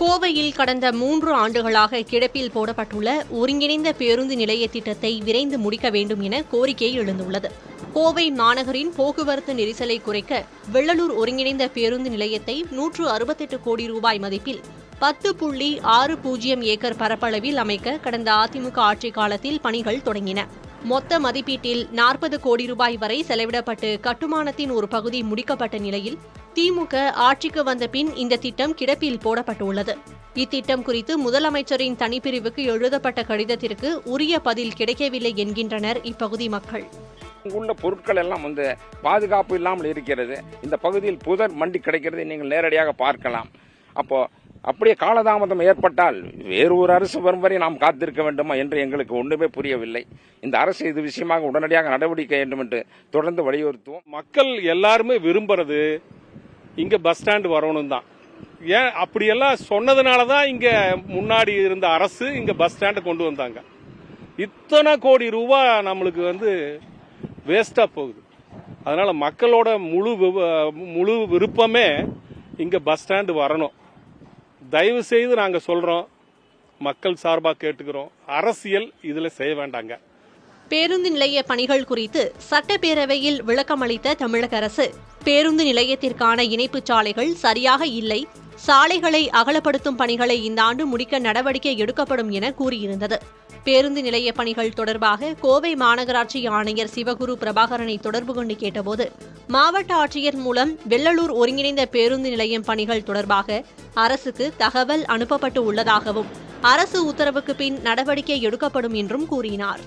கோவையில் கடந்த 3 ஆண்டுகளாக கிடப்பில் போடப்பட்டுள்ள ஒருங்கிணைந்த பேருந்து நிலைய திட்டத்தை விரைந்து முடிக்க வேண்டும் என கோரிக்கை எழுந்துள்ளது. கோவை மாநகரின் போக்குவரத்து நெரிசலை குறைக்க வெள்ளலூர் ஒருங்கிணைந்த பேருந்து நிலையத்தை 168 கோடி ரூபாய் மதிப்பில் 10.60 ஏக்கர் பரப்பளவில் அமைக்க கடந்த அதிமுக ஆட்சிக் காலத்தில் பணிகள் தொடங்கின. மொத்த மதிப்பீட்டில் 40 கோடி ரூபாய் வரை செலவிடப்பட்டு கட்டுமானத்தின் ஒரு பகுதி முடிக்கப்பட்ட நிலையில் திமுக ஆட்சிக்கு வந்த பின் இந்த திட்டம் கிடப்பில் போடப்பட்டுள்ளது. இத்திட்டம் குறித்து முதலமைச்சரின் தனிப்பிரிவுக்கு எழுதப்பட்ட கடிதத்திற்கு உரிய பதில் கிடைக்கவில்லை என்கின்றனர் இப்பகுதி மக்கள். இங்குள்ள பொருட்கள் எல்லாம் பாதுகாப்பு இல்லாமல் இருக்கிறது. இந்த பகுதியில் புதர் மண்டி கிடைக்கிறது நீங்கள் நேரடியாக பார்க்கலாம். அப்படியே காலதாமதம் ஏற்பட்டால் வேறு ஒரு அரசு வரும் வரை நாம் காத்திருக்க வேண்டுமா என்று எங்களுக்கு ஒன்றுமே புரியவில்லை. இந்த அரசு இது விஷயமாக உடனடியாக நடவடிக்கை வேண்டும் என்று தொடர்ந்து வலியுறுத்துவோம். மக்கள் எல்லாருமே விரும்புறது இங்க பஸ் ஸ்டாண்ட் வரணும் தான். ஏன் அப்படியெல்லாம் சொன்னதுனால தான் இங்க முன்னாடி இருந்த அரசு இங்க பஸ் ஸ்டாண்டை கொண்டு வந்தாங்க. இத்தனை கோடி ரூபாய் நம்மளுக்கு வேஸ்டா போகுது. அதனால மக்களோட முழு விருப்பமே இங்க பஸ் ஸ்டாண்டு வரணும். தயவு செய்து நாங்க சொல்றோம், மக்கள் சார்பாக கேட்டுக்கிறோம், அரசியல் இதுல செய்ய வேண்டாங்க. பேருந்து நிலைய பணிகள் குறித்து சட்டப்பேரவையில் விளக்கமளித்த தமிழக அரசு, பேருந்து நிலையத்திற்கான இணைப்புச் சாலைகள் சரியாக இல்லை, சாலைகளை அகலப்படுத்தும் பணிகளை இந்த ஆண்டு முடிக்க நடவடிக்கை எடுக்கப்படும் என கூறியிருந்தது. பேருந்து நிலைய பணிகள் தொடர்பாக கோவை மாநகராட்சி ஆணையர் சிவகுரு பிரபாகரனை தொடர்பு கொண்டு கேட்டபோது, மாவட்ட ஆட்சியர் மூலம் வெள்ளலூர் ஒருங்கிணைந்த பேருந்து நிலையம் பணிகள் தொடர்பாக அரசுக்கு தகவல் அனுப்பப்பட்டு உள்ளதாகவும் அரசு உத்தரவுக்கு பின் நடவடிக்கை எடுக்கப்படும் என்றும் கூறினார்.